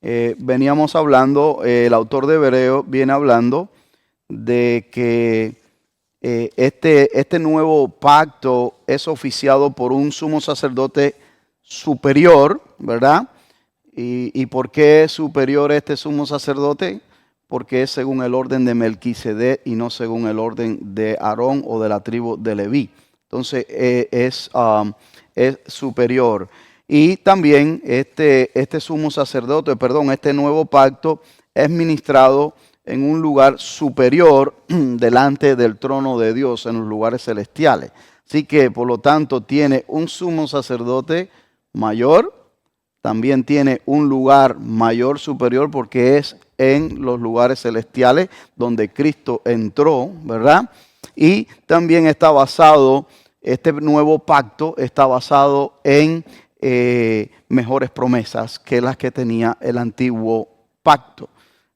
veníamos hablando, el autor de Hebreos viene hablando de que este nuevo pacto es oficiado por un sumo sacerdote superior, ¿verdad? ¿Y por qué es superior este sumo sacerdote? Porque es según el orden de Melquisedec y no según el orden de Aarón o de la tribu de Leví. Entonces es superior. Y también este sumo sacerdote, este nuevo pacto es ministrado en un lugar superior delante del trono de Dios en los lugares celestiales. Así que por lo tanto tiene un sumo sacerdote mayor, también tiene un lugar mayor superior porque es en los lugares celestiales donde Cristo entró, ¿verdad? Y también está basado, este nuevo pacto está basado en mejores promesas que las que tenía el antiguo pacto.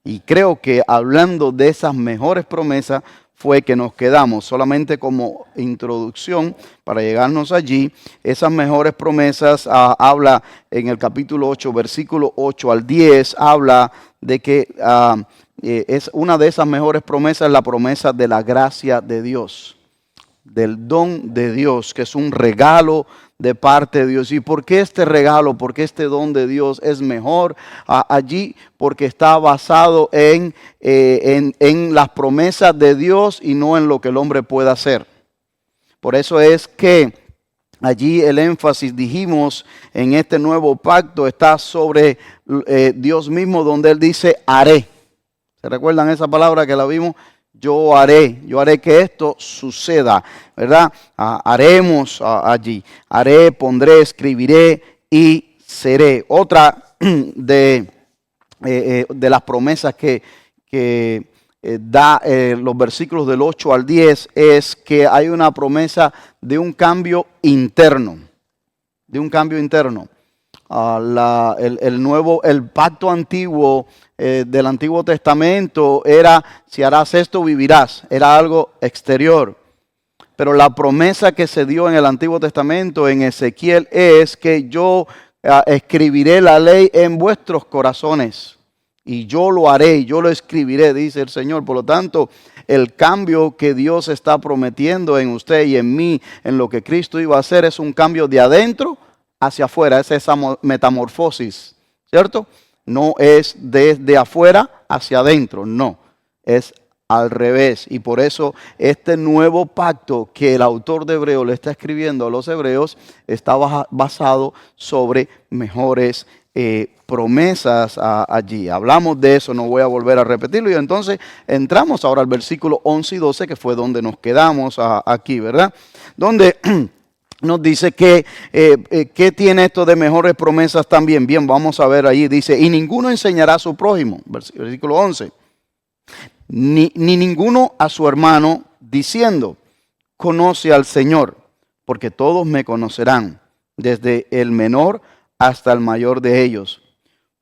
Y creo que hablando de esas mejores promesas fue que nos quedamos. Solamente como introducción para llegarnos allí, esas mejores promesas habla en el capítulo 8, versículo 8 al 10, habla de que es una de esas mejores promesas, la promesa de la gracia de Dios, del don de Dios, que es un regalo de parte de Dios. ¿Y por qué este regalo? ¿Por qué este don de Dios es mejor allí? Porque está basado en las promesas de Dios y no en lo que el hombre pueda hacer. Por eso es que allí el énfasis, dijimos, en este nuevo pacto está sobre Dios mismo, donde Él dice, haré. ¿Se recuerdan esa palabra que la vimos? Yo haré que esto suceda, ¿verdad? Haremos allí. Haré, pondré, escribiré y seré. Otra de las promesas que da los versículos del 8 al 10 es que hay una promesa de un cambio interno. De un cambio interno. El pacto antiguo del Antiguo Testamento era, si harás esto vivirás, era algo exterior. Pero la promesa que se dio en el Antiguo Testamento, en Ezequiel, es que yo escribiré la ley en vuestros corazones. Y yo lo haré, yo lo escribiré, dice el Señor. Por lo tanto, el cambio que Dios está prometiendo en usted y en mí, en lo que Cristo iba a hacer, es un cambio de adentro hacia afuera, es esa metamorfosis, ¿cierto? No es desde afuera hacia adentro, no, es al revés. Y por eso este nuevo pacto que el autor de Hebreos le está escribiendo a los hebreos está basado sobre mejores promesas allí. Hablamos de eso, no voy a volver a repetirlo. Y entonces entramos ahora al versículo 11 y 12, que fue donde nos quedamos aquí, ¿verdad? Donde nos dice que tiene esto de mejores promesas también. Bien, vamos a ver ahí. Dice, y ninguno enseñará a su prójimo, versículo 11, ni ninguno a su hermano, diciendo, conoce al Señor, porque todos me conocerán, desde el menor hasta el mayor de ellos,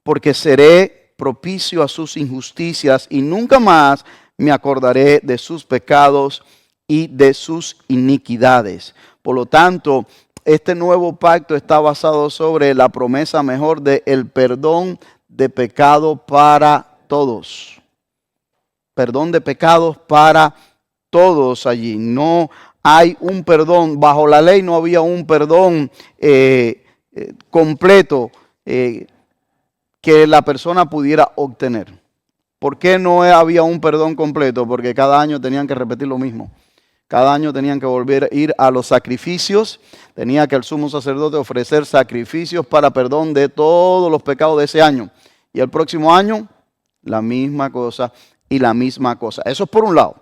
porque seré propicio a sus injusticias y nunca más me acordaré de sus pecados y de sus iniquidades. Por lo tanto, este nuevo pacto está basado sobre la promesa mejor de el perdón de pecado para todos. Perdón de pecados para todos allí. No hay un perdón, bajo la ley no había un perdón completo que la persona pudiera obtener. ¿Por qué no había un perdón completo? Porque cada año tenían que repetir lo mismo. Cada año tenían que volver a ir a los sacrificios. Tenía que el sumo sacerdote ofrecer sacrificios para perdón de todos los pecados de ese año. Y el próximo año, la misma cosa y la misma cosa. Eso es por un lado.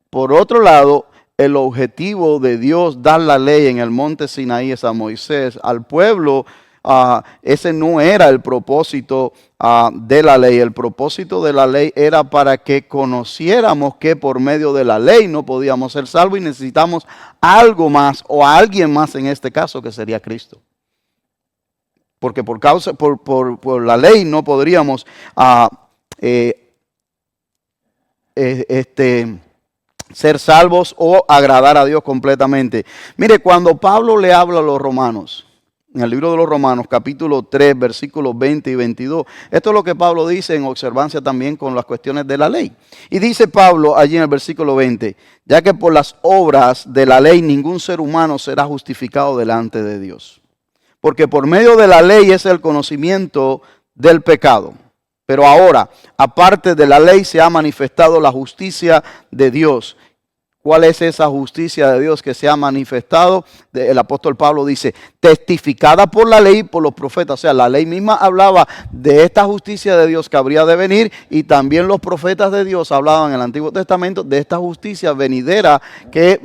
Por otro lado, el objetivo de Dios dar la ley en el monte Sinaí a Moisés, al pueblo, ese no era el propósito de la ley. El propósito de la ley era para que conociéramos que por medio de la ley no podíamos ser salvos y necesitamos algo más o a alguien más en este caso que sería Cristo. Porque por la ley no podríamos ser salvos o agradar a Dios completamente. Mire, cuando Pablo le habla a los romanos, en el libro de los Romanos, capítulo 3, versículos 20 y 22. Esto es lo que Pablo dice en observancia también con las cuestiones de la ley. Y dice Pablo allí en el versículo 20, ya que por las obras de la ley ningún ser humano será justificado delante de Dios. Porque por medio de la ley es el conocimiento del pecado. Pero ahora, aparte de la ley, se ha manifestado la justicia de Dios. ¿Cuál es esa justicia de Dios que se ha manifestado? El apóstol Pablo dice, testificada por la ley y por los profetas. O sea, la ley misma hablaba de esta justicia de Dios que habría de venir, y también los profetas de Dios hablaban en el Antiguo Testamento de esta justicia venidera que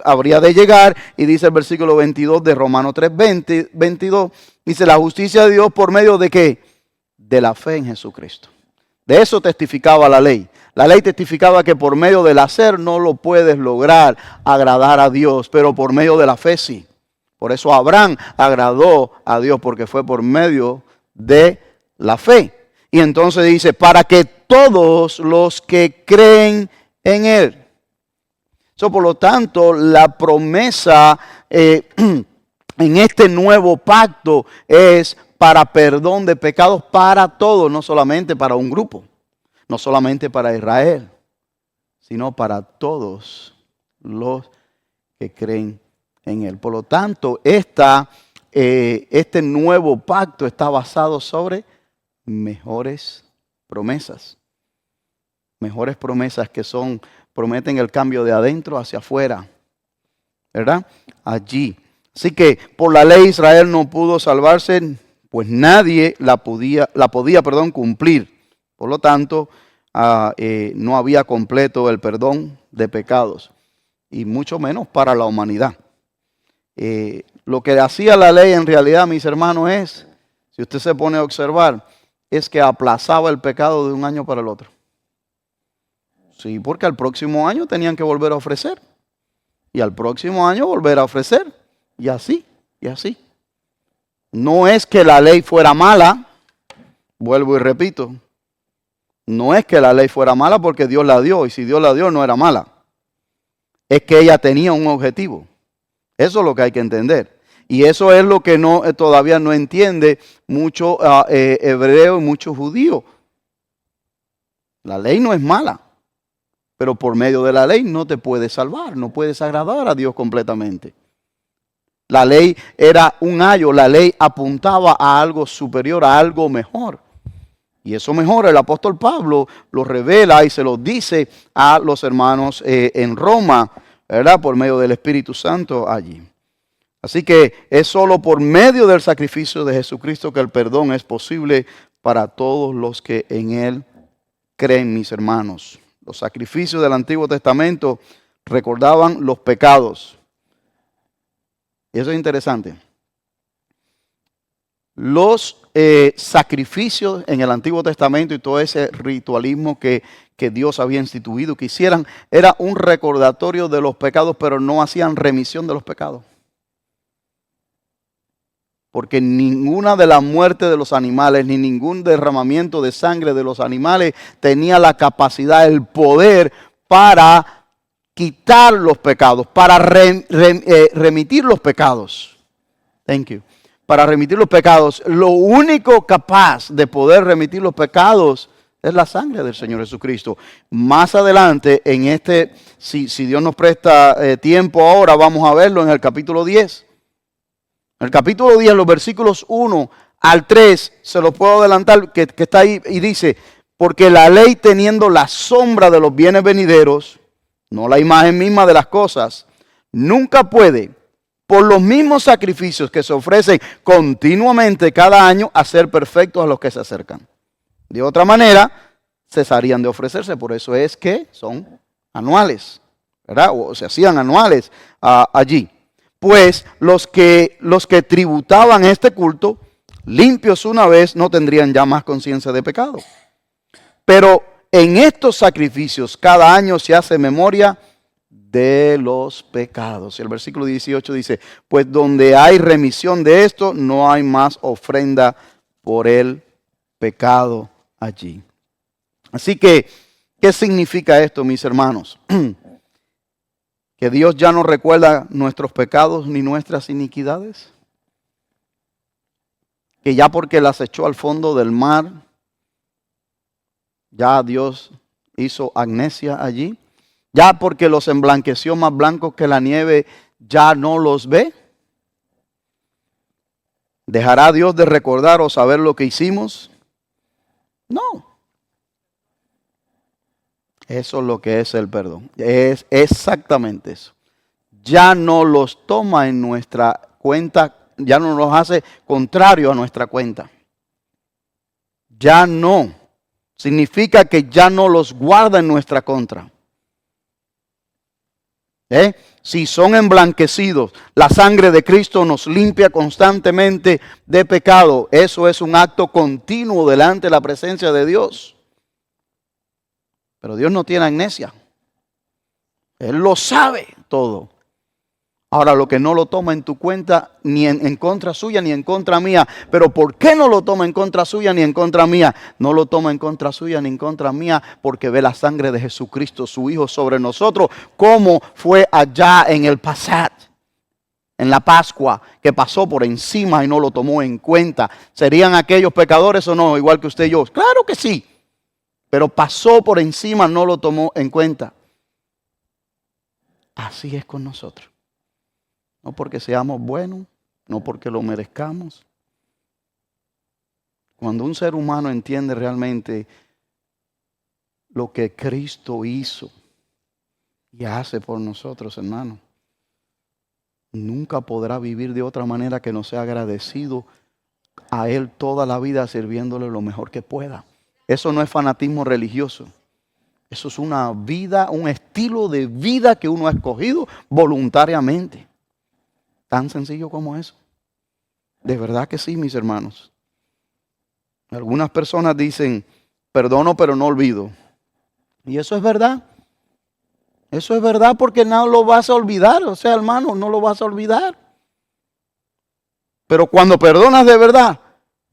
habría de llegar. Y dice el versículo 22 de Romanos 3, 22, dice, la justicia de Dios por medio de ¿qué? De la fe en Jesucristo. De eso testificaba la ley. La ley testificaba que por medio del hacer no lo puedes lograr agradar a Dios, pero por medio de la fe sí. Por eso Abraham agradó a Dios, porque fue por medio de la fe. Y entonces dice, para que todos los que creen en Él. Por lo tanto, la promesa en este nuevo pacto es para perdón de pecados para todos, no solamente para un grupo. No solamente para Israel, sino para todos los que creen en Él. Por lo tanto, este nuevo pacto está basado sobre mejores promesas. Mejores promesas que prometen el cambio de adentro hacia afuera, ¿verdad? Allí. Así que por la ley Israel no pudo salvarse, pues nadie la podía cumplir. Por lo tanto, no había completo el perdón de pecados, y mucho menos para la humanidad. Lo que hacía la ley en realidad, mis hermanos, es, si usted se pone a observar, es que aplazaba el pecado de un año para el otro. Sí, porque al próximo año tenían que volver a ofrecer, y al próximo año volver a ofrecer, y así, y así. No es que la ley fuera mala, vuelvo y repito, no es que la ley fuera mala porque Dios la dio, y si Dios la dio no era mala. Es que ella tenía un objetivo. Eso es lo que hay que entender. Y eso es lo que todavía no entiende mucho hebreo y mucho judío. La ley no es mala, pero por medio de la ley no te puedes salvar, no puedes agradar a Dios completamente. La ley era un ayo, la ley apuntaba a algo superior, a algo mejor. Y eso mejor el apóstol Pablo lo revela y se lo dice a los hermanos en Roma, ¿verdad? Por medio del Espíritu Santo allí. Así que es solo por medio del sacrificio de Jesucristo que el perdón es posible para todos los que en Él creen, mis hermanos. Los sacrificios del Antiguo Testamento recordaban los pecados. Y eso es interesante. Los sacrificios en el Antiguo Testamento y todo ese ritualismo que Dios había instituido que hicieran, era un recordatorio de los pecados, pero no hacían remisión de los pecados. Porque ninguna de las muertes de los animales, ni ningún derramamiento de sangre de los animales tenía la capacidad, el poder para quitar los pecados, para remitir los pecados. Thank you. Para remitir los pecados. Lo único capaz de poder remitir los pecados es la sangre del Señor Jesucristo. Más adelante, si Dios nos presta tiempo ahora, vamos a verlo en el capítulo 10. En el capítulo 10, los versículos 1 al 3, se los puedo adelantar, que está ahí, y dice, porque la ley teniendo la sombra de los bienes venideros, no la imagen misma de las cosas, nunca puede, por los mismos sacrificios que se ofrecen continuamente cada año, hacer perfectos a los que se acercan. De otra manera, cesarían de ofrecerse. Por eso es que son anuales, ¿verdad? O se hacían anuales allí. Pues los que tributaban este culto, limpios una vez, no tendrían ya más conciencia de pecado. Pero en estos sacrificios cada año se hace memoria de los pecados. Y el versículo 18 dice, pues donde hay remisión de esto, no hay más ofrenda por el pecado allí. Así que, ¿qué significa esto, mis hermanos? ¿Que Dios ya no recuerda nuestros pecados ni nuestras iniquidades? que ya porque las echó al fondo del mar, ya Dios hizo amnesia allí. Ya porque los emblanqueció más blancos que la nieve, ya no los ve. ¿Dejará Dios de recordar o saber lo que hicimos? No. Eso es lo que es el perdón. Es exactamente eso. Ya no los toma en nuestra cuenta, ya no los hace contrario a nuestra cuenta. Ya no. Significa que ya no los guarda en nuestra contra. Si son emblanquecidos, la sangre de Cristo nos limpia constantemente de pecado. Eso es un acto continuo delante de la presencia de Dios. Pero Dios no tiene amnesia. Él lo sabe todo. Ahora, lo que no lo toma en tu cuenta, ni en contra suya, ni en contra mía. Pero ¿por qué no lo toma en contra suya, ni en contra mía? No lo toma en contra suya, ni en contra mía, porque ve la sangre de Jesucristo, su Hijo, sobre nosotros, como fue allá en el pasado, en la Pascua, que pasó por encima y no lo tomó en cuenta. ¿Serían aquellos pecadores o no, igual que usted y yo? Claro que sí, pero pasó por encima, no lo tomó en cuenta. Así es con nosotros. No porque seamos buenos, no porque lo merezcamos. Cuando un ser humano entiende realmente lo que Cristo hizo y hace por nosotros, hermano, nunca podrá vivir de otra manera que no sea agradecido a Él toda la vida, sirviéndole lo mejor que pueda. Eso no es fanatismo religioso. Eso es una vida, un estilo de vida que uno ha escogido voluntariamente. Tan sencillo como eso. De verdad que sí, mis hermanos. Algunas personas dicen, perdono pero no olvido. Y eso es verdad. Eso es verdad porque no lo vas a olvidar. O sea, hermano, no lo vas a olvidar. Pero cuando perdonas de verdad,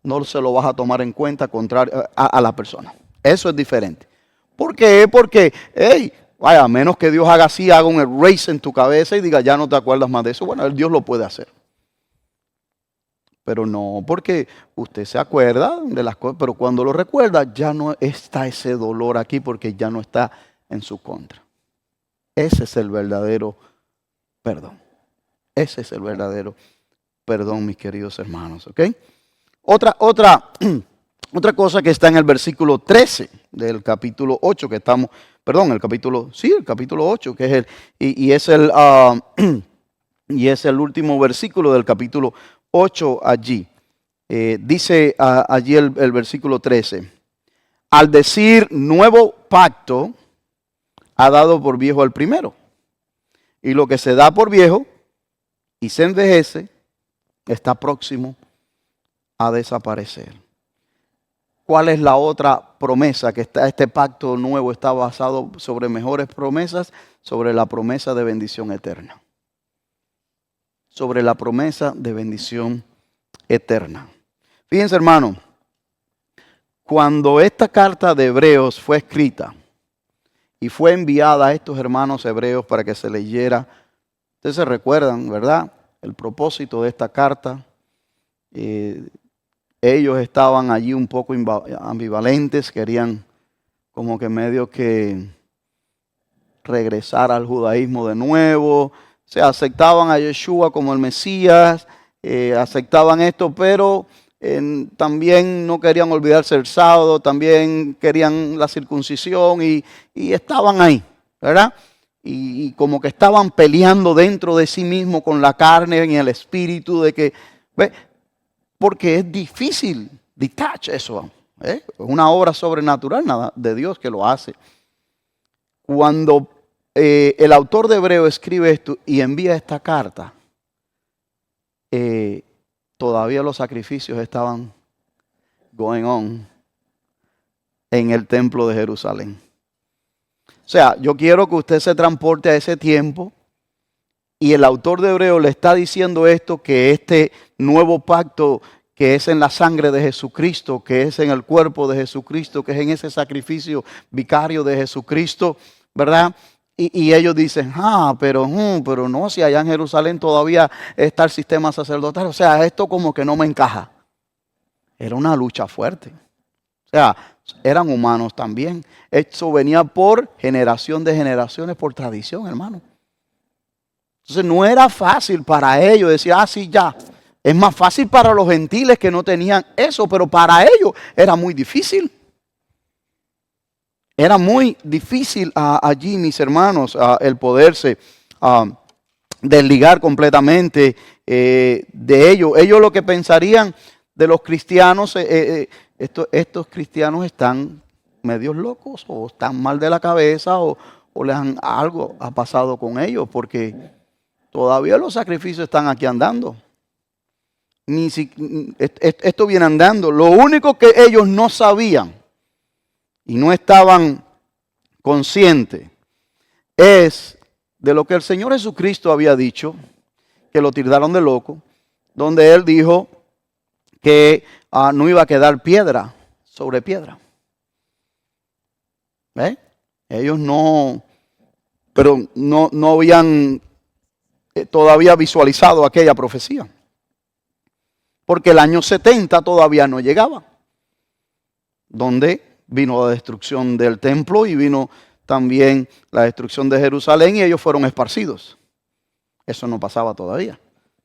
no se lo vas a tomar en cuenta contrario a la persona. Eso es diferente. ¿Por qué? Porque, vaya, a menos que Dios haga así, haga un erase en tu cabeza y diga, ya no te acuerdas más de eso. Bueno, Dios lo puede hacer. Pero no, porque usted se acuerda de las cosas, pero cuando lo recuerda, ya no está ese dolor aquí porque ya no está en su contra. Ese es el verdadero perdón. Ese es el verdadero perdón, mis queridos hermanos, ¿ok? Otra cosa que está en el versículo 13 del capítulo 8 que estamos, perdón, el capítulo 8, que es y es el último versículo del capítulo 8 allí. Dice allí el versículo 13. Al decir nuevo pacto, ha dado por viejo al primero. Y lo que se da por viejo y se envejece, está próximo a desaparecer. ¿Cuál es la otra promesa? Que este pacto nuevo está basado sobre mejores promesas, sobre la promesa de bendición eterna. Sobre la promesa de bendición eterna. Fíjense, hermano, cuando esta carta de Hebreos fue escrita y fue enviada a estos hermanos hebreos para que se leyera, ustedes se recuerdan, ¿verdad? El propósito de esta carta. Ellos estaban allí un poco ambivalentes, querían como que medio que regresar al judaísmo de nuevo. O sea, aceptaban a Yeshua como el Mesías, aceptaban esto, pero también no querían olvidarse el sábado, también querían la circuncisión y estaban ahí, ¿verdad? Y como que estaban peleando dentro de sí mismo con la carne y el espíritu de que, ¿ve? Porque es difícil detach eso, es una obra sobrenatural nada de Dios que lo hace. Cuando el autor de Hebreo escribe esto y envía esta carta, todavía los sacrificios estaban going on en el templo de Jerusalén. O sea, yo quiero que usted se transporte a ese tiempo y el autor de Hebreo le está diciendo esto, que este nuevo pacto que es en la sangre de Jesucristo, que es en el cuerpo de Jesucristo, que es en ese sacrificio vicario de Jesucristo, ¿verdad? Y ellos dicen, pero no, si allá en Jerusalén todavía está el sistema sacerdotal. O sea, esto como que no me encaja. Era una lucha fuerte. O sea, eran humanos también. Esto venía por generación de generaciones, por tradición, hermano. Entonces no era fácil para ellos decir, sí, ya. Es más fácil para los gentiles que no tenían eso, pero para ellos era muy difícil. Era muy difícil allí, mis hermanos, el poderse desligar completamente de ellos. Ellos lo que pensarían de los cristianos, estos cristianos están medios locos o están mal de la cabeza o algo ha pasado con ellos porque todavía los sacrificios están aquí andando. Esto viene andando. Lo único que ellos no sabían y no estaban conscientes es de lo que el Señor Jesucristo había dicho, que lo tildaron de loco, donde Él dijo que no iba a quedar piedra sobre piedra. Ellos no habían todavía visualizado aquella profecía. Porque el año 70 todavía no llegaba. Donde vino la destrucción del templo y vino también la destrucción de Jerusalén y ellos fueron esparcidos. Eso no pasaba todavía.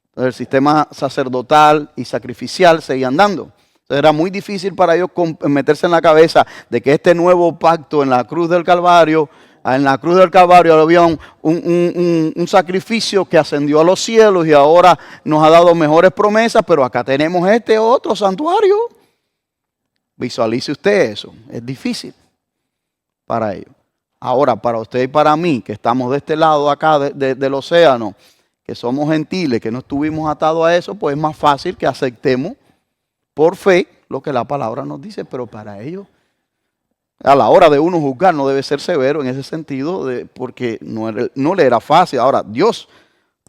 Entonces el sistema sacerdotal y sacrificial seguían dando. Entonces era muy difícil para ellos meterse en la cabeza de que este nuevo pacto en la cruz del Calvario, había un sacrificio que ascendió a los cielos y ahora nos ha dado mejores promesas, pero acá tenemos este otro santuario. Visualice usted eso, es difícil para ellos. Ahora, para usted y para mí, que estamos de este lado acá del océano, que somos gentiles, que no estuvimos atados a eso, pues es más fácil que aceptemos por fe lo que la palabra nos dice, pero para ellos, a la hora de uno juzgar, no debe ser severo en ese sentido, porque no le era fácil. Ahora, Dios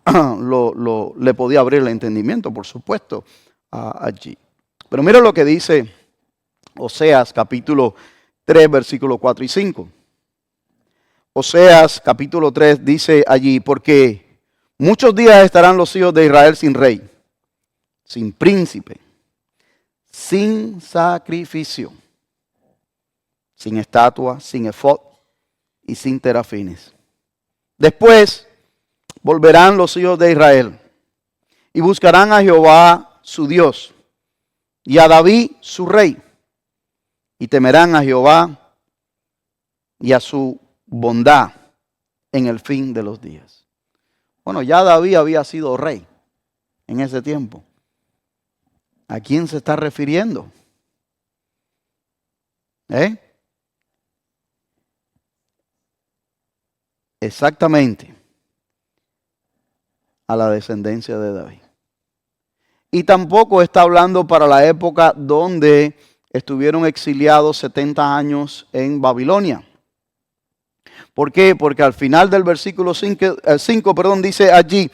le podía abrir el entendimiento, por supuesto, allí. Pero mira lo que dice Oseas capítulo 3, versículos 4 y 5. Oseas capítulo 3 dice allí, porque muchos días estarán los hijos de Israel sin rey, sin príncipe, sin sacrificio, sin estatua, sin efod y sin terafines. Después volverán los hijos de Israel y buscarán a Jehová su Dios y a David su rey, y temerán a Jehová y a su bondad en el fin de los días. Bueno, ya David había sido rey en ese tiempo. ¿A quién se está refiriendo? Exactamente a la descendencia de David. Y tampoco está hablando para la época donde estuvieron exiliados 70 años en Babilonia. ¿Por qué? Porque al final del versículo 5, dice allí,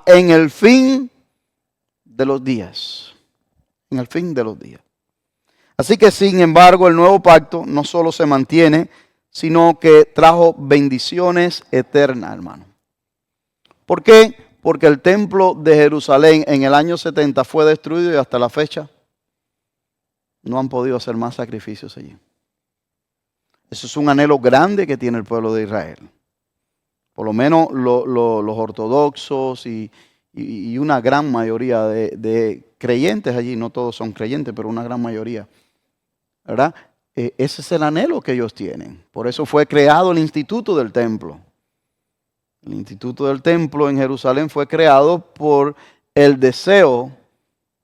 en el fin de los días. En el fin de los días. Así que, sin embargo, el nuevo pacto no solo se mantiene, sino que trajo bendiciones eternas, hermano. ¿Por qué? Porque el templo de Jerusalén en el año 70 fue destruido y hasta la fecha no han podido hacer más sacrificios allí. Eso es un anhelo grande que tiene el pueblo de Israel. Por lo menos los ortodoxos y una gran mayoría de creyentes allí, no todos son creyentes, pero una gran mayoría, ¿verdad? Ese es el anhelo que ellos tienen. Por eso fue creado el Instituto del Templo. El Instituto del Templo en Jerusalén fue creado por el deseo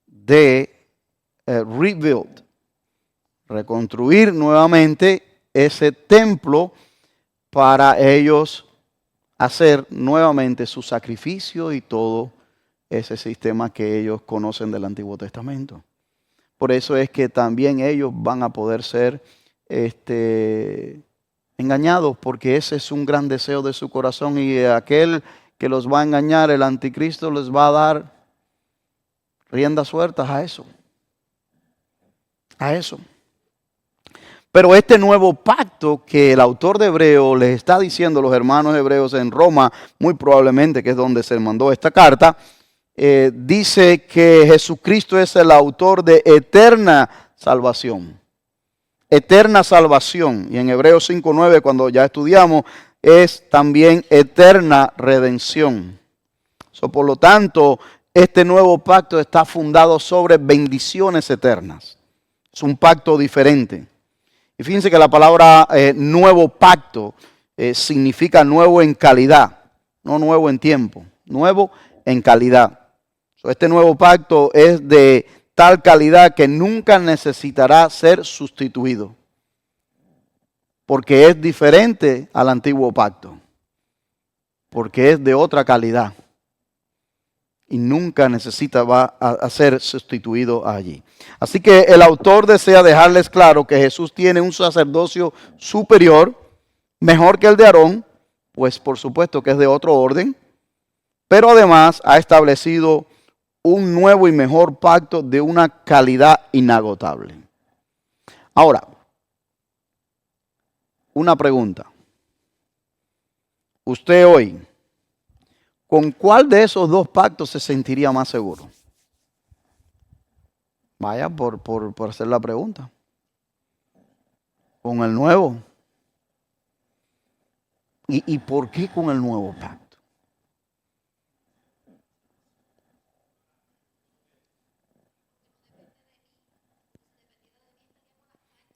de rebuild, reconstruir nuevamente ese templo para ellos hacer nuevamente su sacrificio y todo ese sistema que ellos conocen del Antiguo Testamento. Por eso es que también ellos van a poder ser engañados, porque ese es un gran deseo de su corazón y aquel que los va a engañar, el anticristo, les va a dar riendas sueltas a eso. A eso. Pero este nuevo pacto que el autor de Hebreo les está diciendo a los hermanos hebreos en Roma, muy probablemente que es donde se mandó esta carta, dice que Jesucristo es el autor de eterna salvación. Eterna salvación. Y en Hebreos 5:9, cuando ya estudiamos, es también eterna redención. Por lo tanto, este nuevo pacto está fundado sobre bendiciones eternas. Es un pacto diferente. Y fíjense que la palabra nuevo pacto significa nuevo en calidad, no nuevo en tiempo, nuevo en calidad. Este nuevo pacto es de tal calidad que nunca necesitará ser sustituido, porque es diferente al antiguo pacto, porque es de otra calidad y nunca va a ser sustituido allí. Así que el autor desea dejarles claro que Jesús tiene un sacerdocio superior, mejor que el de Aarón, pues por supuesto que es de otro orden, pero además ha establecido un nuevo y mejor pacto de una calidad inagotable. Ahora, una pregunta. Usted hoy, ¿con cuál de esos dos pactos se sentiría más seguro? Vaya por hacer la pregunta. ¿Con el nuevo? ¿Y por qué con el nuevo pacto?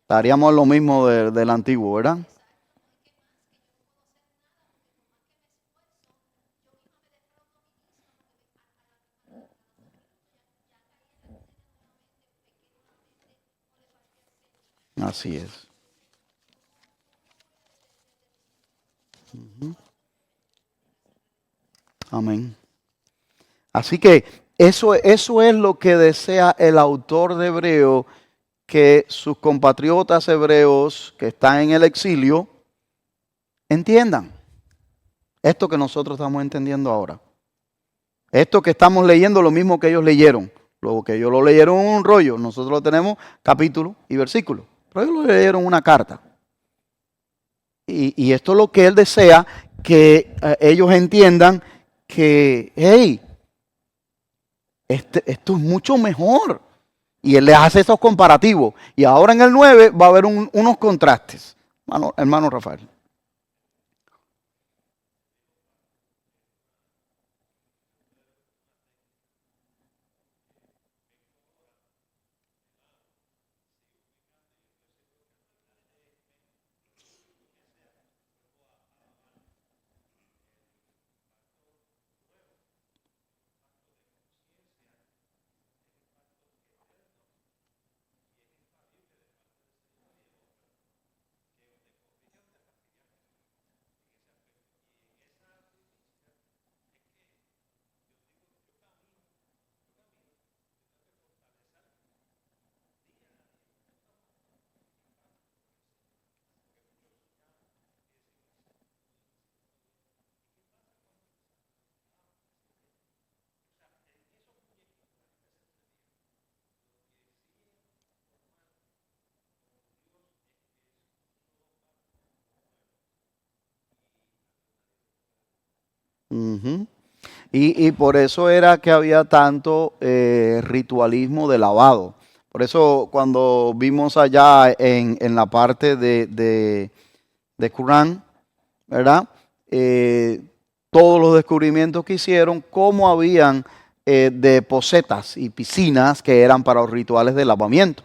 Estaríamos lo mismo del antiguo, ¿verdad? Así es. Amén. Así que eso es lo que desea el autor de Hebreo, que sus compatriotas hebreos que están en el exilio entiendan esto que nosotros estamos entendiendo ahora. Esto que estamos leyendo, lo mismo que ellos leyeron. Lo que ellos lo leyeron en un rollo, nosotros lo tenemos capítulo y versículo. Pero ellos lo leyeron una carta. Y esto es lo que él desea, que ellos entiendan que, hey, esto es mucho mejor. Y él les hace esos comparativos. Y ahora en el 9 va a haber unos contrastes. Hermano Rafael. Y por eso era que había tanto ritualismo de lavado. Por eso cuando vimos allá en la parte de Qur'án, ¿verdad? Todos los descubrimientos que hicieron, cómo habían de posetas y piscinas que eran para los rituales de lavamiento,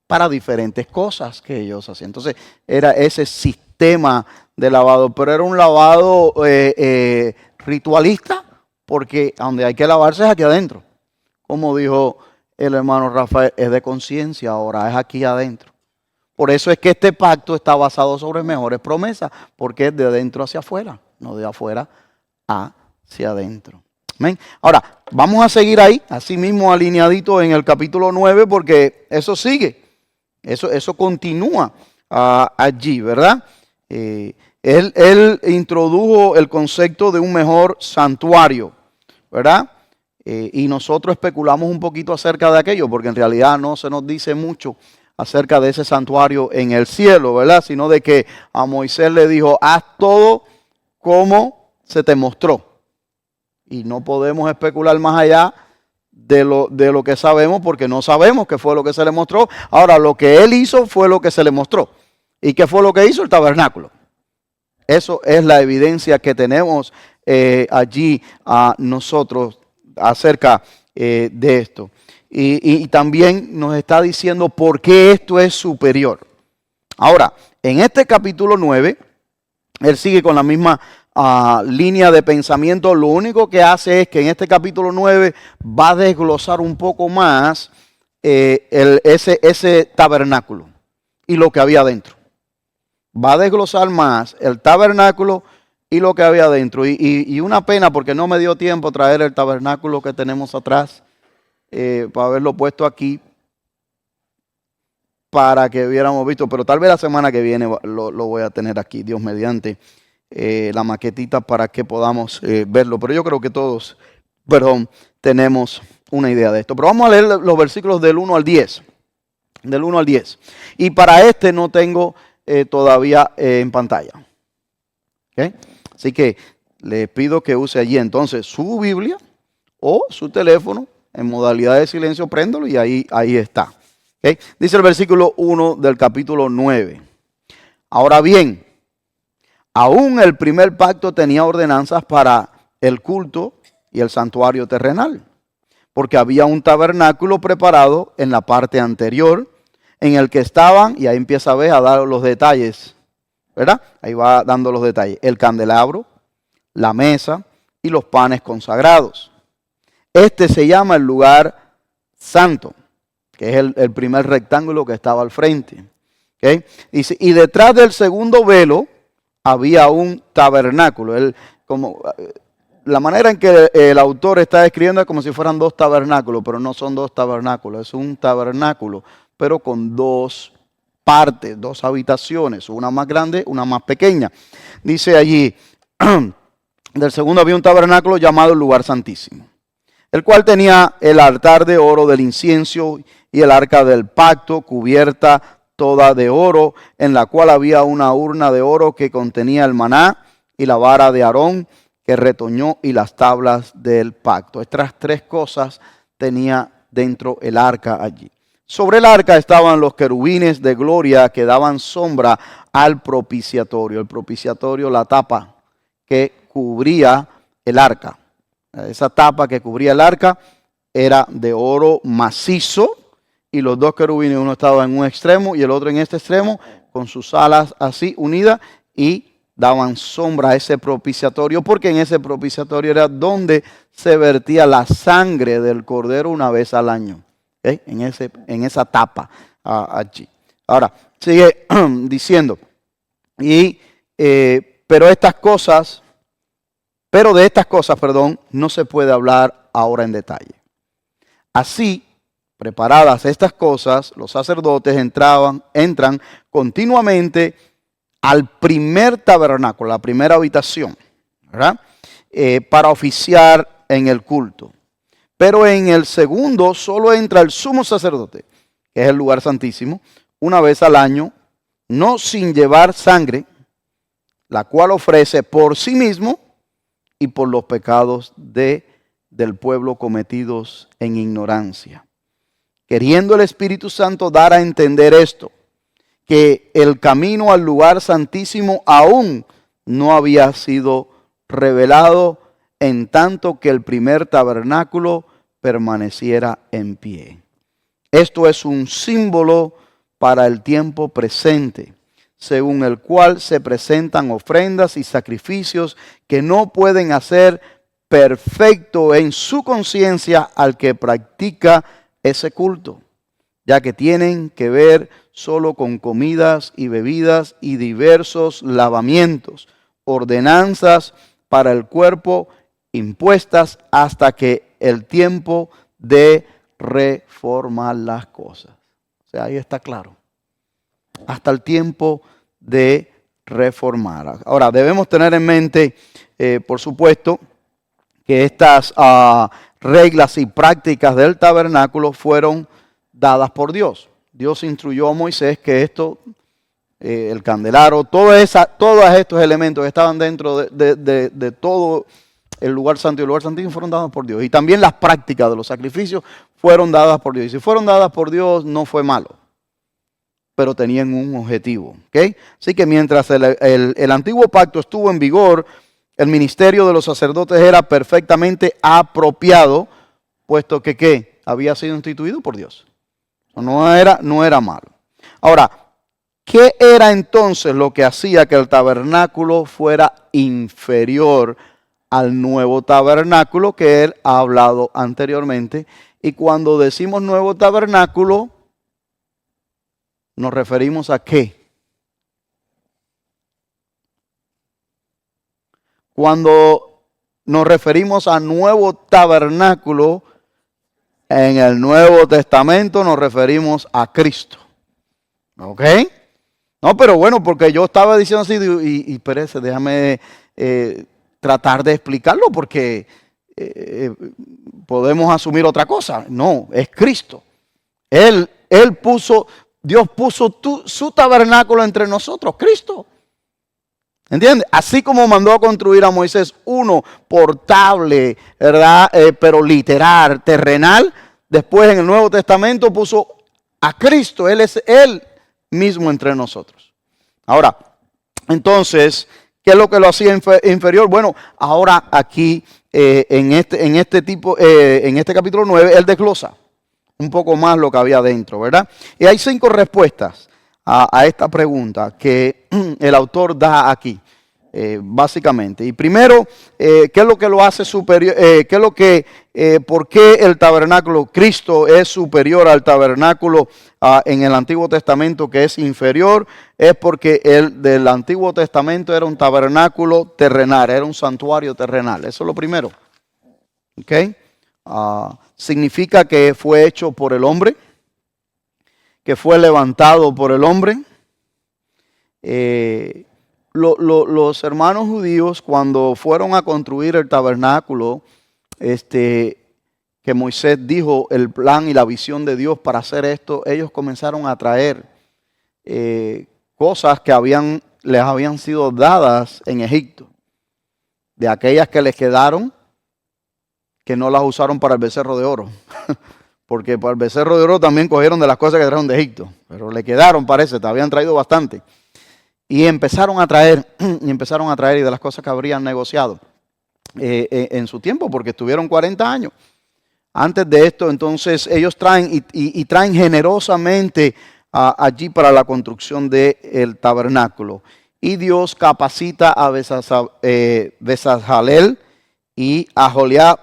para diferentes cosas que ellos hacían. Entonces era ese sistema de lavado, pero era un lavado ritualista, porque donde hay que lavarse es aquí adentro. Como dijo el hermano Rafael, es de conciencia ahora, es aquí adentro. Por eso es que este pacto está basado sobre mejores promesas, porque es de adentro hacia afuera, no de afuera hacia adentro. Amén. Ahora, vamos a seguir ahí, así mismo alineadito en el capítulo 9, porque eso sigue, eso continúa allí, ¿verdad? Él introdujo el concepto de un mejor santuario, ¿verdad? Y nosotros especulamos un poquito acerca de aquello, porque en realidad no se nos dice mucho acerca de ese santuario en el cielo, ¿verdad? Sino de que a Moisés le dijo, haz todo como se te mostró. Y no podemos especular más allá de lo que sabemos, porque no sabemos qué fue lo que se le mostró. Ahora, lo que él hizo fue lo que se le mostró. ¿Y qué fue lo que hizo? El tabernáculo. Eso es la evidencia que tenemos allí a nosotros acerca de esto. Y también nos está diciendo por qué esto es superior. Ahora, en este capítulo 9, él sigue con la misma línea de pensamiento. Lo único que hace es que en este capítulo 9 va a desglosar un poco más ese tabernáculo y lo que había dentro. Va a desglosar más el tabernáculo y lo que había dentro. Y una pena, porque no me dio tiempo traer el tabernáculo que tenemos atrás para haberlo puesto aquí para que hubiéramos visto. Pero tal vez la semana que viene lo voy a tener aquí, Dios mediante, la maquetita para que podamos verlo. Pero yo creo que todos, tenemos una idea de esto. Pero vamos a leer los versículos del 1 al 10. Del 1 al 10. Y para este no tengo todavía en pantalla. ¿Okay? Así que le pido que use allí entonces su Biblia o su teléfono en modalidad de silencio, préndalo y ahí está. ¿Okay? Dice el versículo 1 del capítulo 9. Ahora bien, aún el primer pacto tenía ordenanzas para el culto y el santuario terrenal, porque había un tabernáculo preparado en la parte anterior, en el que estaban, y ahí empieza a ver a dar los detalles, ¿verdad? Ahí va dando los detalles. El candelabro, la mesa y los panes consagrados. Este se llama el lugar santo, que es el primer rectángulo que estaba al frente. ¿Okay? Dice, y detrás del segundo velo había un tabernáculo. La manera en que el autor está escribiendo es como si fueran dos tabernáculos, pero no son dos tabernáculos, es un tabernáculo, pero con dos partes, dos habitaciones, una más grande, una más pequeña. Dice allí, del segundo había un tabernáculo llamado el lugar santísimo, el cual tenía el altar de oro del incienso y el arca del pacto cubierta toda de oro, en la cual había una urna de oro que contenía el maná y la vara de Aarón que retoñó y las tablas del pacto. Estas tres cosas tenía dentro el arca allí. Sobre el arca estaban los querubines de gloria que daban sombra al propiciatorio. El propiciatorio, la tapa que cubría el arca. Esa tapa que cubría el arca era de oro macizo y los dos querubines, uno estaba en un extremo y el otro en este extremo, con sus alas así unidas y daban sombra a ese propiciatorio, porque en ese propiciatorio era donde se vertía la sangre del cordero una vez al año. ¿Okay? En esa tapa allí. Ahora, sigue diciendo, pero de estas cosas, no se puede hablar ahora en detalle. Así, preparadas estas cosas, los sacerdotes entran continuamente al primer tabernáculo, la primera habitación, ¿verdad? Para oficiar en el culto. Pero en el segundo solo entra el sumo sacerdote, que es el lugar santísimo, una vez al año, no sin llevar sangre, la cual ofrece por sí mismo y por los pecados del pueblo cometidos en ignorancia. Queriendo el Espíritu Santo dar a entender esto, que el camino al lugar santísimo aún no había sido revelado, en tanto que el primer tabernáculo permaneciera en pie. Esto es un símbolo para el tiempo presente, según el cual se presentan ofrendas y sacrificios que no pueden hacer perfecto en su conciencia al que practica ese culto, ya que tienen que ver solo con comidas y bebidas y diversos lavamientos, ordenanzas para el cuerpo impuestas hasta que el tiempo de reformar las cosas. O sea, ahí está claro. Hasta el tiempo de reformar. Ahora, debemos tener en mente, por supuesto, que estas reglas y prácticas del tabernáculo fueron dadas por Dios. Dios instruyó a Moisés que esto, el candelabro, todos estos elementos que estaban dentro de todo el lugar santo y el lugar santísimo fueron dados por Dios. Y también las prácticas de los sacrificios fueron dadas por Dios. Y si fueron dadas por Dios, no fue malo, pero tenían un objetivo. ¿Okay? Así que mientras el antiguo pacto estuvo en vigor, el ministerio de los sacerdotes era perfectamente apropiado, puesto que ¿qué? Había sido instituido por Dios. No era malo. Ahora, ¿qué era entonces lo que hacía que el tabernáculo fuera inferior al nuevo tabernáculo que él ha hablado anteriormente? Y cuando decimos nuevo tabernáculo, ¿nos referimos a qué? Cuando nos referimos a nuevo tabernáculo, en el Nuevo Testamento nos referimos a Cristo. ¿Ok? No, pero bueno, porque yo estaba diciendo así, y espérese, déjame tratar de explicarlo, porque podemos asumir otra cosa. No, es Cristo. Dios puso su tabernáculo entre nosotros, Cristo. ¿Entiendes? Así como mandó a construir a Moisés uno portable, ¿verdad? Pero literal, terrenal. Después en el Nuevo Testamento puso a Cristo. Él es Él mismo entre nosotros. Ahora, entonces, ¿qué es lo que lo hacía inferior? Bueno, ahora aquí en este capítulo 9, Él desglosa un poco más lo que había dentro, ¿verdad? Y hay 5 respuestas a esta pregunta que el autor da aquí, básicamente. Y primero, ¿qué es lo que lo hace superior? ¿Por qué el tabernáculo, Cristo es superior al tabernáculo en el Antiguo Testamento que es inferior? Es porque el del Antiguo Testamento era un tabernáculo terrenal, era un santuario terrenal. Eso es lo primero. ¿Ok? Significa que fue hecho por el hombre, que fue levantado por el hombre. Los hermanos judíos, cuando fueron a construir el tabernáculo, que Moisés dijo el plan y la visión de Dios para hacer esto, ellos comenzaron a traer cosas que les habían sido dadas en Egipto, de aquellas que les quedaron, que no las usaron para el becerro de oro. Porque para el becerro de oro también cogieron de las cosas que trajeron de Egipto. Pero le quedaron, parece, te habían traído bastante. Y empezaron a traer, y de las cosas que habrían negociado en su tiempo, porque estuvieron 40 años. Antes de esto, entonces, ellos traen y traen generosamente allí para la construcción del tabernáculo. Y Dios capacita a Bezaleel y a Aholiab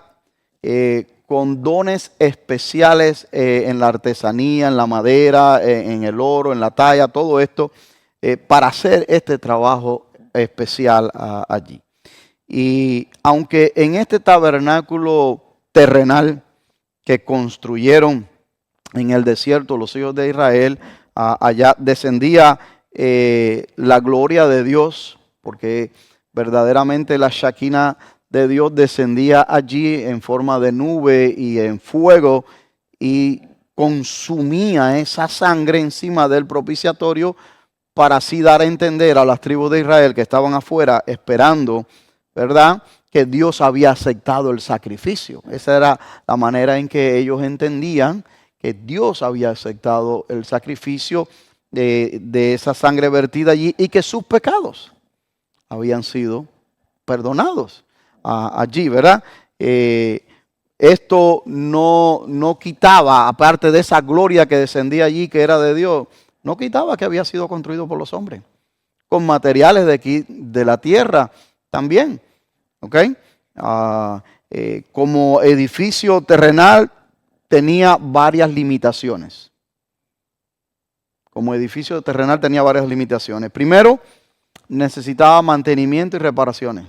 con dones especiales en la artesanía, en la madera, en el oro, en la talla, todo esto, para hacer este trabajo especial allí. Y aunque en este tabernáculo terrenal que construyeron en el desierto los hijos de Israel, allá descendía la gloria de Dios, porque verdaderamente la Shekinah de Dios descendía allí en forma de nube y en fuego y consumía esa sangre encima del propiciatorio para así dar a entender a las tribus de Israel que estaban afuera esperando, ¿verdad?, que Dios había aceptado el sacrificio. Esa era la manera en que ellos entendían que Dios había aceptado el sacrificio de esa sangre vertida allí y que sus pecados habían sido perdonados allí, ¿verdad? Esto no quitaba, aparte de esa gloria que descendía allí, que era de Dios, no quitaba que había sido construido por los hombres, con materiales de aquí, de la tierra también, ¿ok? Como edificio terrenal tenía varias limitaciones. Como edificio terrenal tenía varias limitaciones. Primero, necesitaba mantenimiento y reparaciones.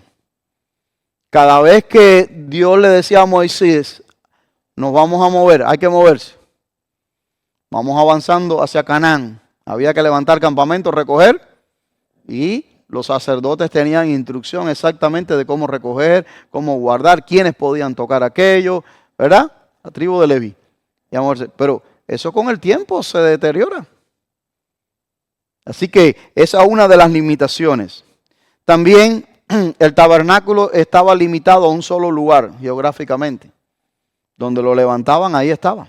Cada vez que Dios le decía a Moisés, nos vamos a mover, hay que moverse. Vamos avanzando hacia Canaán. Había que levantar campamento, recoger, y los sacerdotes tenían instrucción exactamente de cómo recoger, cómo guardar, quiénes podían tocar aquello, ¿verdad? La tribu de Leví. Pero eso con el tiempo se deteriora. Así que esa es una de las limitaciones. También el tabernáculo estaba limitado a un solo lugar geográficamente. Donde lo levantaban, ahí estaba.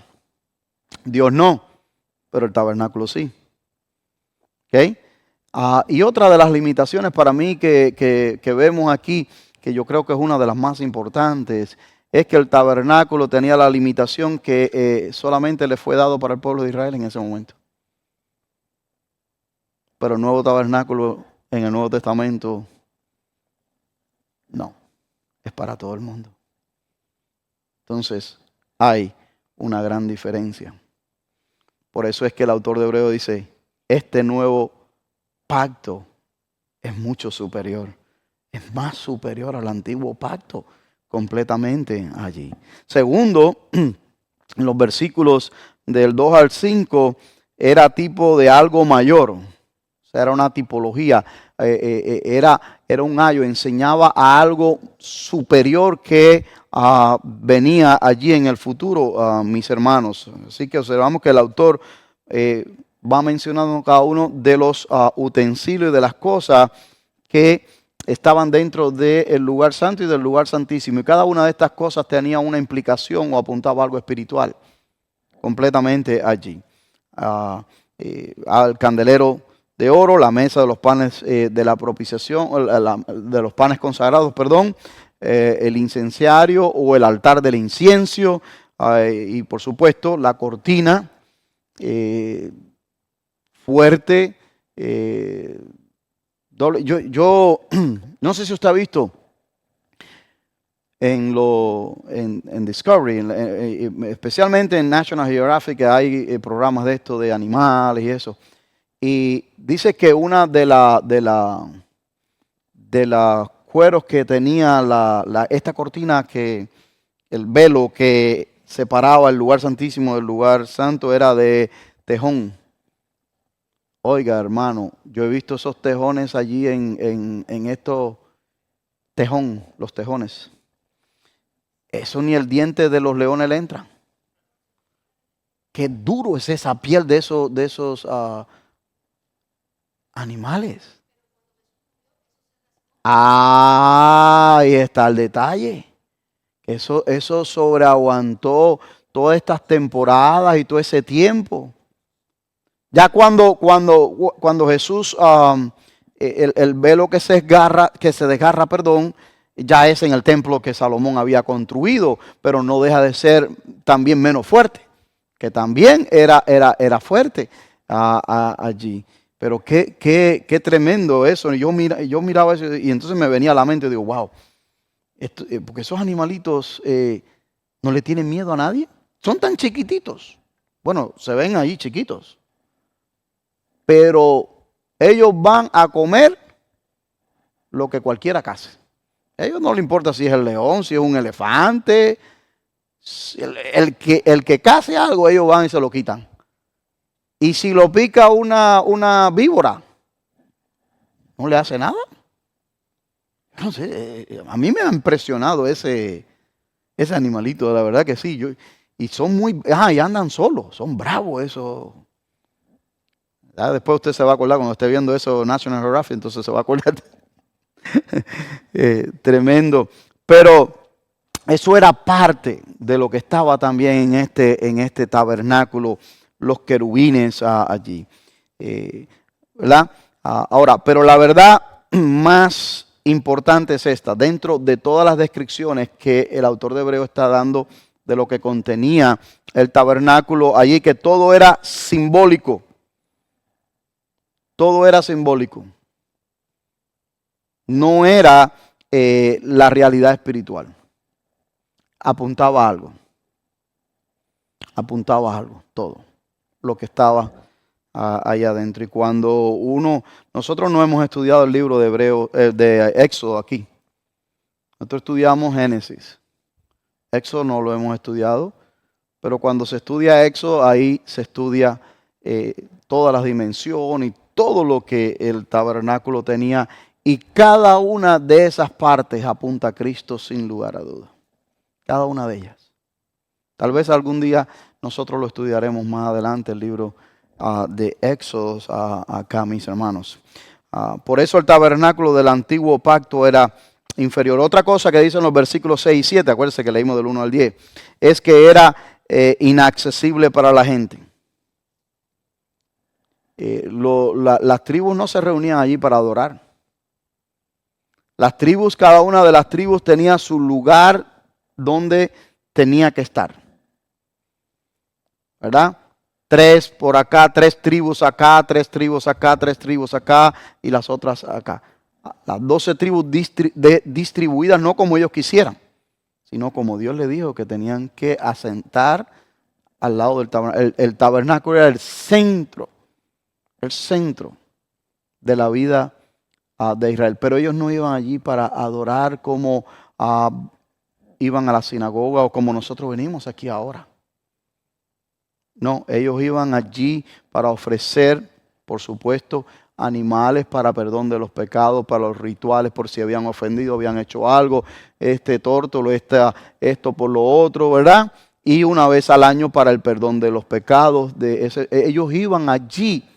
Dios no, pero el tabernáculo sí. ¿Okay? Y otra de las limitaciones para mí que vemos aquí, que yo creo que es una de las más importantes, es que el tabernáculo tenía la limitación que solamente le fue dado para el pueblo de Israel en ese momento. Pero el nuevo tabernáculo en el Nuevo Testamento, no, es para todo el mundo. Entonces, hay una gran diferencia. Por eso es que el autor de Hebreo dice, este nuevo pacto es mucho superior. Es más superior al antiguo pacto, completamente allí. Segundo, en los versículos del 2 al 5, era tipo de algo mayor. O sea, era una tipología, era un ayo, enseñaba a algo superior que venía allí en el futuro, mis hermanos. Así que observamos que el autor va mencionando cada uno de los utensilios y de las cosas que estaban dentro del lugar santo y del lugar santísimo. Y cada una de estas cosas tenía una implicación o apuntaba a algo espiritual completamente allí. Al candelero de oro, la mesa de los panes de la propiciación, de los panes consagrados, perdón, el incenciario o el altar del incienso, y por supuesto la cortina fuerte, doble. Yo no sé si usted ha visto en Discovery, especialmente en National Geographic, que hay programas de esto de animales y eso. Y dice que una de las cueros que tenía esta cortina, que el velo que separaba el lugar santísimo del lugar santo, era de tejón. Oiga, hermano, yo he visto esos tejones allí en estos los tejones. Eso ni el diente de los leones le entra. Qué duro es esa piel de esos animales. Ahí está el detalle. Eso sobreaguantó todas estas temporadas y todo ese tiempo. Ya cuando Jesús, el velo que se desgarra, ya es en el templo que Salomón había construido, pero no deja de ser también menos fuerte, que también era fuerte allí. Pero qué tremendo eso. Yo miraba eso y entonces me venía a la mente y digo, wow, porque esos animalitos no le tienen miedo a nadie. Son tan chiquititos. Bueno, se ven ahí chiquitos. Pero ellos van a comer lo que cualquiera case. A ellos no les importa si es el león, si es un elefante. El que case algo, ellos van y se lo quitan. Y si lo pica una víbora, no le hace nada. No sé, a mí me ha impresionado ese animalito, la verdad que sí. Y son y andan solos, son bravos esos. Después usted se va a acordar cuando esté viendo eso National Geographic, entonces se va a acordar. Tremendo. Pero eso era parte de lo que estaba también en este tabernáculo, los querubines allí. ¿Verdad? Ahora, pero la verdad más importante es esta. Dentro de todas las descripciones que el autor de Hebreo está dando de lo que contenía el tabernáculo allí, que todo era simbólico. Todo era simbólico. No era la realidad espiritual. Apuntaba a algo. Apuntaba a algo, todo. Lo que estaba allá adentro. Y cuando nosotros no hemos estudiado el libro de de Éxodo aquí. Nosotros estudiamos Génesis. Éxodo no lo hemos estudiado. Pero cuando se estudia Éxodo, ahí se estudia todas las dimensiones y todo lo que el tabernáculo tenía. Y cada una de esas partes apunta a Cristo sin lugar a duda. Cada una de ellas. Tal vez algún día nosotros lo estudiaremos más adelante, el libro de Éxodo acá, mis hermanos. Por eso el tabernáculo del antiguo pacto era inferior. Otra cosa que dicen los versículos 6 y 7, acuérdense que leímos del 1 al 10, es que era inaccesible para la gente. Las tribus no se reunían allí para adorar. Las tribus, cada una de las tribus tenía su lugar donde tenía que estar. ¿Verdad? 3 por acá, 3 tribus acá, 3 tribus acá, 3 tribus acá y las otras acá. Las 12 tribus distribuidas no como ellos quisieran, sino como Dios le dijo que tenían que asentar al lado del tabernáculo. El tabernáculo era el centro de la vida de Israel. Pero ellos no iban allí para adorar como iban a la sinagoga o como nosotros venimos aquí ahora. No, ellos iban allí para ofrecer, por supuesto, animales para perdón de los pecados, para los rituales, por si habían ofendido, habían hecho algo, tórtolo, esto por lo otro, ¿verdad? Y una vez al año para el perdón de los pecados. Ellos iban allí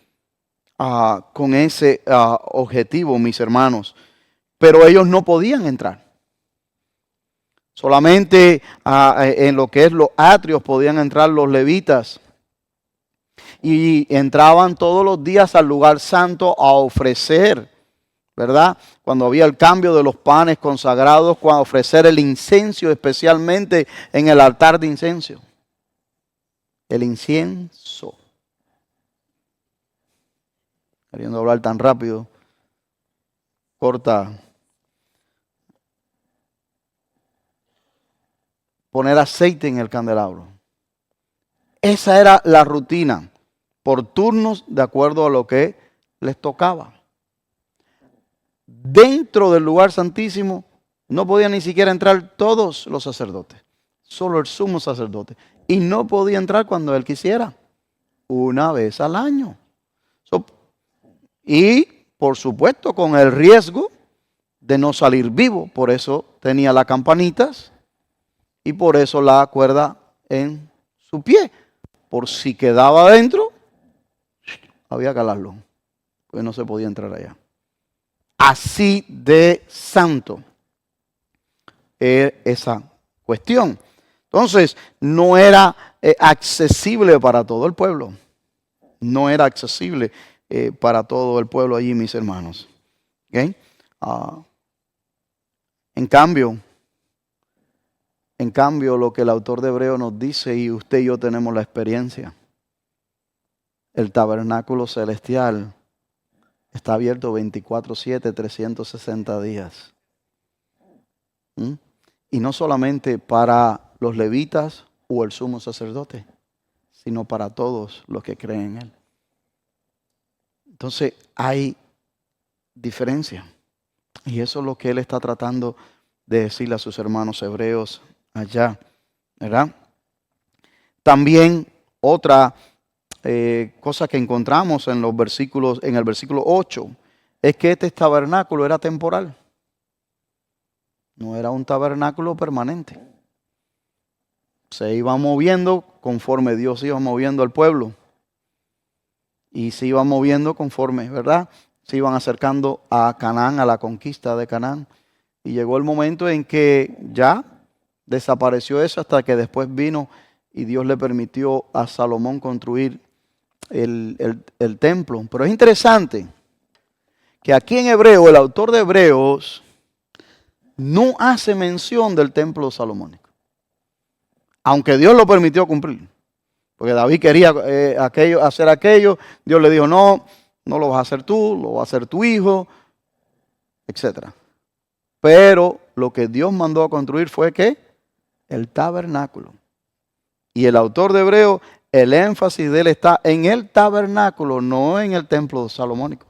con ese objetivo, mis hermanos, pero ellos no podían entrar. Solamente en lo que es los atrios podían entrar los levitas. Y entraban todos los días al lugar santo a ofrecer, ¿verdad? Cuando había el cambio de los panes consagrados, a ofrecer el incienso, especialmente en el altar de incienso. El incienso. Queriendo hablar tan rápido, corta. Poner aceite en el candelabro. Esa era la rutina, por turnos de acuerdo a lo que les tocaba. Dentro del lugar santísimo no podían ni siquiera entrar todos los sacerdotes, solo el sumo sacerdote. Y no podía entrar cuando él quisiera, una vez al año. Y por supuesto con el riesgo de no salir vivo, por eso tenía las campanitas y por eso la cuerda en su pie. Por si quedaba adentro, había que calarlo, pues no se podía entrar allá. Así de santo es esa cuestión. Entonces, no era accesible para todo el pueblo. No era accesible para todo el pueblo allí, mis hermanos. ¿Okay? En cambio, lo que el autor de Hebreo nos dice, y usted y yo tenemos la experiencia, el tabernáculo celestial está abierto 24/7, 360 días. Y no solamente para los levitas o el sumo sacerdote, sino para todos los que creen en él. Entonces hay diferencia. Y eso es lo que él está tratando de decirle a sus hermanos hebreos allá, ¿verdad? También otra cosa que encontramos en los versículos, en el versículo 8, es que este tabernáculo era temporal. No era un tabernáculo permanente. Se iba moviendo conforme Dios iba moviendo al pueblo. Y se iba moviendo conforme, ¿verdad? Se iban acercando a Canaán, a la conquista de Canaán. Y llegó el momento en que ya desapareció eso hasta que después vino y Dios le permitió a Salomón construir el templo. Pero es interesante que aquí en Hebreo, el autor de Hebreos no hace mención del templo salomónico. Aunque Dios lo permitió cumplir. Porque David quería hacer aquello. Dios le dijo, no lo vas a hacer tú, lo va a hacer tu hijo, etc. Pero lo que Dios mandó a construir fue ¿qué? El tabernáculo. Y el autor de Hebreo, el énfasis de él está en el tabernáculo, no en el templo salomónico.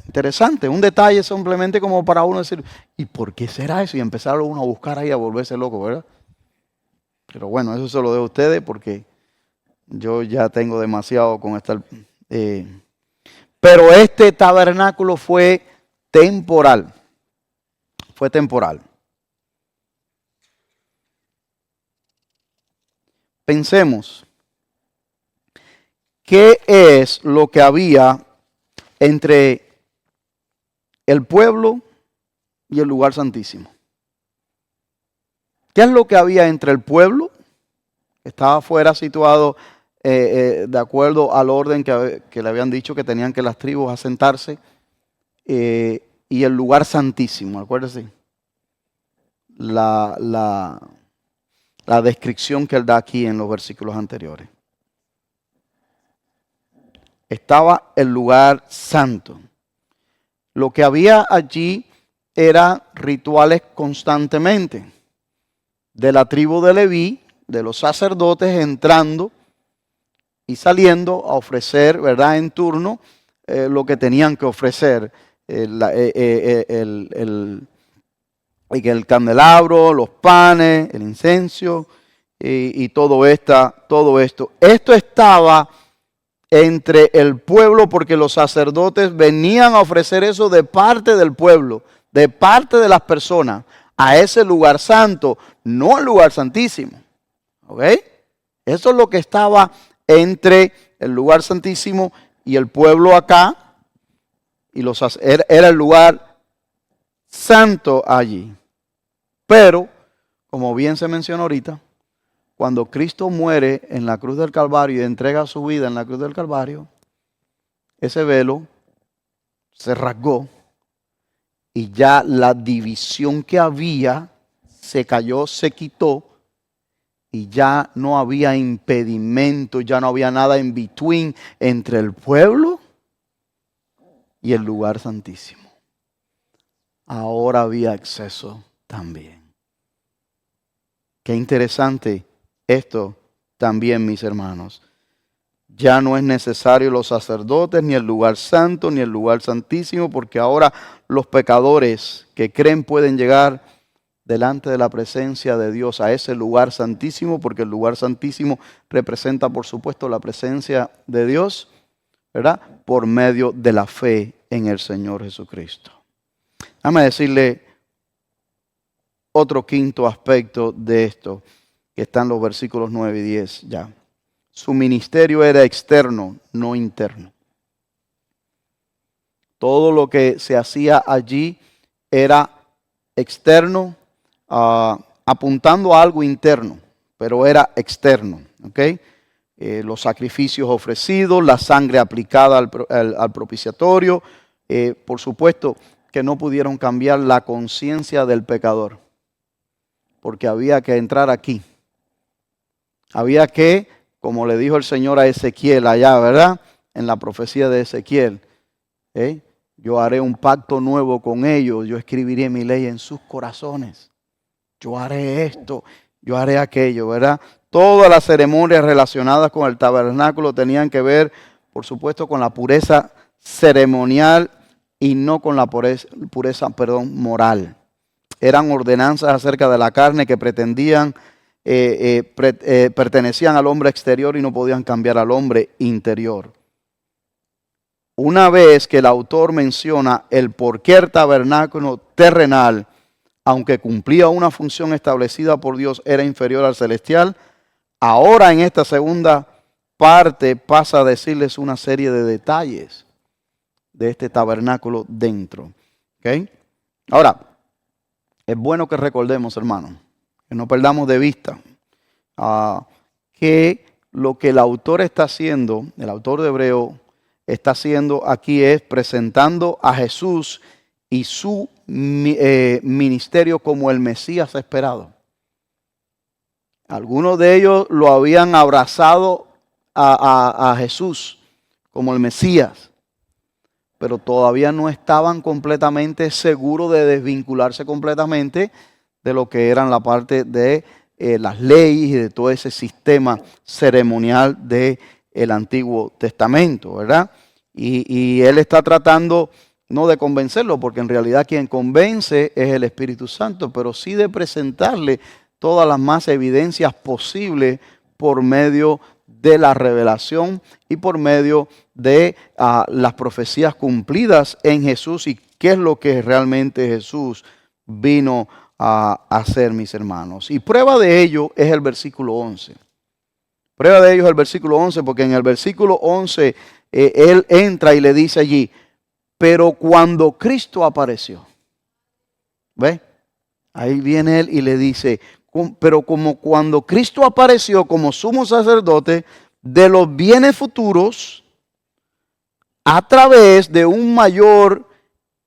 Interesante, un detalle simplemente como para uno decir, ¿y por qué será eso? Y empezar uno a buscar ahí, a volverse loco, ¿verdad? Pero bueno, eso se lo dejo a ustedes porque yo ya tengo demasiado con estar. Pero este tabernáculo fue temporal. Fue temporal. Pensemos, ¿qué es lo que había entre el pueblo y el lugar santísimo. ¿Qué es lo que había entre el pueblo? Estaba fuera situado de acuerdo al orden que le habían dicho que tenían que las tribus asentarse, y el lugar santísimo, acuérdense la descripción que él da aquí en los versículos anteriores. Estaba el lugar santo. Lo que había allí eran rituales constantemente de la tribu de Leví, de los sacerdotes entrando y saliendo a ofrecer, ¿verdad?, en turno lo que tenían que ofrecer. El candelabro, los panes, el incienso y todo esto. Esto estaba entre el pueblo porque los sacerdotes venían a ofrecer eso de parte del pueblo, de parte de las personas, a ese lugar santo, no al lugar santísimo. ¿Ok? Eso es lo que estaba entre el lugar santísimo y el pueblo acá, y era el lugar santo allí. Pero, como bien se mencionó ahorita, cuando Cristo muere en la cruz del Calvario y entrega su vida en la cruz del Calvario, ese velo se rasgó y ya la división que había se cayó, se quitó, y ya no había impedimento, ya no había nada en between entre el pueblo y el lugar santísimo. Ahora había acceso también. Qué interesante esto también, mis hermanos. Ya no es necesario los sacerdotes, ni el lugar santo, ni el lugar santísimo, porque ahora los pecadores que creen pueden llegar delante de la presencia de Dios a ese lugar santísimo, porque el lugar santísimo representa, por supuesto, la presencia de Dios, ¿verdad?, por medio de la fe en el Señor Jesucristo. Déjame decirle otro quinto aspecto de esto, que está en los versículos 9 y 10 ya. Su ministerio era externo, no interno. Todo lo que se hacía allí era externo, apuntando a algo interno, pero era externo. ¿Okay? Los sacrificios ofrecidos, la sangre aplicada al propiciatorio, por supuesto que no pudieron cambiar la conciencia del pecador, porque había que entrar aquí. Había que, como le dijo el Señor a Ezequiel allá, ¿verdad?, en la profecía de Ezequiel, yo haré un pacto nuevo con ellos, yo escribiré mi ley en sus corazones. Yo haré esto, yo haré aquello, ¿verdad? Todas las ceremonias relacionadas con el tabernáculo tenían que ver, por supuesto, con la pureza ceremonial y no con la pureza moral. Eran ordenanzas acerca de la carne que pertenecían al hombre exterior y no podían cambiar al hombre interior. Una vez que el autor menciona el por qué el tabernáculo terrenal, aunque cumplía una función establecida por Dios, era inferior al celestial, ahora en esta segunda parte pasa a decirles una serie de detalles de este tabernáculo dentro. ¿Okay? Ahora, es bueno que recordemos, hermanos, que no perdamos de vista que lo que el autor está haciendo, el autor de Hebreo está haciendo aquí es presentando a Jesús y su ministerio como el Mesías esperado. Algunos de ellos lo habían abrazado a Jesús como el Mesías, pero todavía no estaban completamente seguros de desvincularse completamente de lo que eran la parte de las leyes y de todo ese sistema ceremonial del Antiguo Testamento, ¿verdad? Y él está tratando no de convencerlo, porque en realidad quien convence es el Espíritu Santo, pero sí de presentarle todas las más evidencias posibles por medio de la revelación y por medio de las profecías cumplidas en Jesús y qué es lo que realmente Jesús vino a hacer, mis hermanos. Y prueba de ello es el versículo 11. Prueba de ello es el versículo 11, porque en el versículo 11 él entra y le dice allí, pero cuando Cristo apareció, ¿ve? Ahí viene él y le dice, pero como cuando Cristo apareció como sumo sacerdote de los bienes futuros, a través de un mayor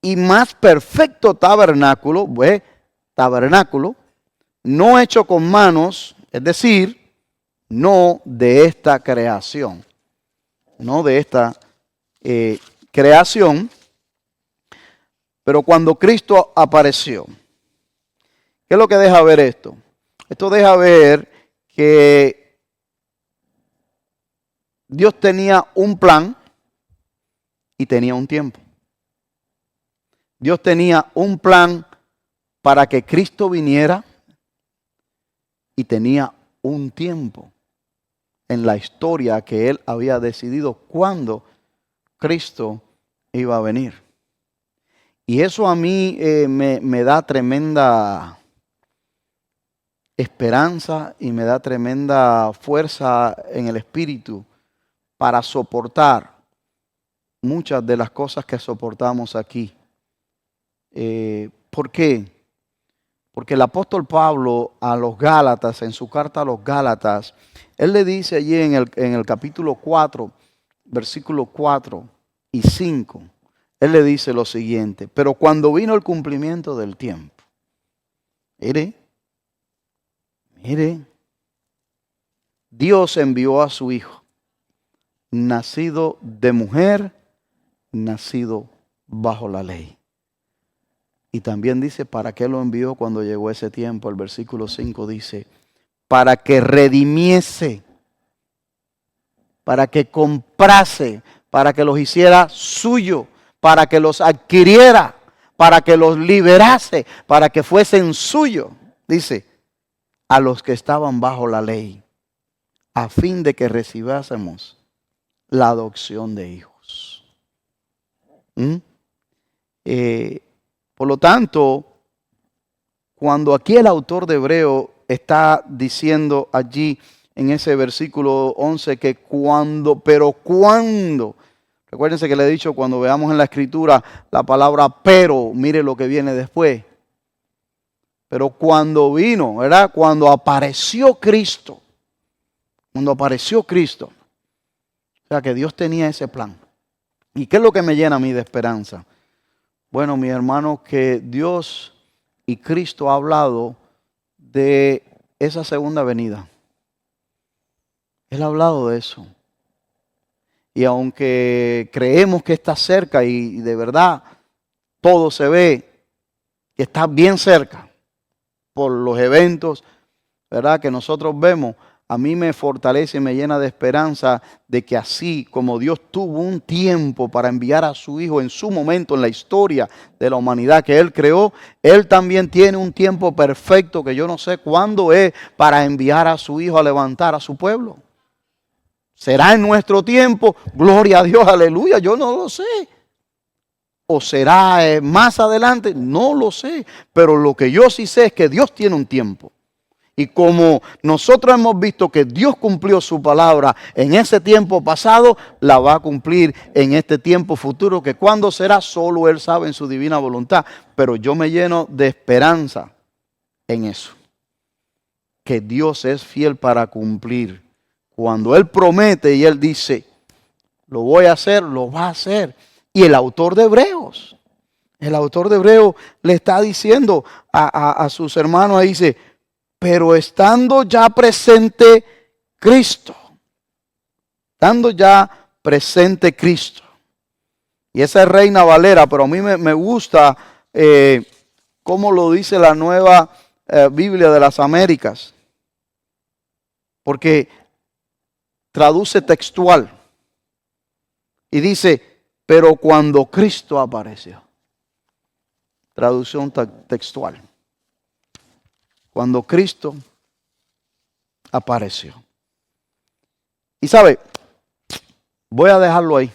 y más perfecto tabernáculo, ¿ve? Tabernáculo, no hecho con manos, es decir, no de esta creación, no de esta creación, pero cuando Cristo apareció. ¿Qué es lo que deja ver esto? Esto deja ver que Dios tenía un plan y tenía un tiempo. Dios tenía un plan para que Cristo viniera y tenía un tiempo en la historia que Él había decidido cuándo Cristo iba a venir. Y eso a mí me da tremenda esperanza y me da tremenda fuerza en el espíritu para soportar muchas de las cosas que soportamos aquí. ¿Por qué? Porque el apóstol Pablo a los Gálatas, en su carta a los Gálatas, él le dice allí en el capítulo 4, versículo 4 y 5, él le dice lo siguiente: pero cuando vino el cumplimiento del tiempo, mire, Dios envió a su Hijo, nacido de mujer, nacido bajo la ley. Y también dice, ¿para qué lo envió cuando llegó ese tiempo? El versículo 5 dice, para que redimiese, para que comprase, para que los hiciera suyo, para que los adquiriera, para que los liberase, para que fuesen suyos. Dice, a los que estaban bajo la ley, a fin de que recibásemos la adopción de hijos. Por lo tanto, cuando aquí el autor de Hebreo está diciendo allí en ese versículo 11 que cuando, recuérdense que le he dicho cuando veamos en la escritura la palabra pero, mire lo que viene después. Pero cuando vino, ¿verdad? Cuando apareció Cristo, o sea que Dios tenía ese plan. ¿Y qué es lo que me llena a mí de esperanza? Bueno, mi hermano, que Dios y Cristo ha hablado de esa segunda venida. Él ha hablado de eso. Y aunque creemos que está cerca y de verdad todo se ve que está bien cerca por los eventos, ¿verdad?, que nosotros vemos, a mí me fortalece y me llena de esperanza de que así como Dios tuvo un tiempo para enviar a su Hijo en su momento en la historia de la humanidad que Él creó, Él también tiene un tiempo perfecto que yo no sé cuándo es para enviar a su Hijo a levantar a su pueblo. ¿Será en nuestro tiempo? Gloria a Dios, aleluya, yo no lo sé. ¿O será más adelante? No lo sé. Pero lo que yo sí sé es que Dios tiene un tiempo. Y como nosotros hemos visto que Dios cumplió su palabra en ese tiempo pasado, la va a cumplir en este tiempo futuro, que cuándo será, solo Él sabe en su divina voluntad. Pero yo me lleno de esperanza en eso. Que Dios es fiel para cumplir. Cuando Él promete y Él dice, lo voy a hacer, lo va a hacer. Y el autor de Hebreos le está diciendo a sus hermanos, ahí dice, pero estando ya presente Cristo. Estando ya presente Cristo. Y esa es Reina Valera, pero a mí me gusta cómo lo dice la Nueva Biblia de las Américas. Porque traduce textual. Y dice, pero cuando Cristo apareció. Traducción textual. Cuando Cristo apareció. Y sabe, voy a dejarlo ahí.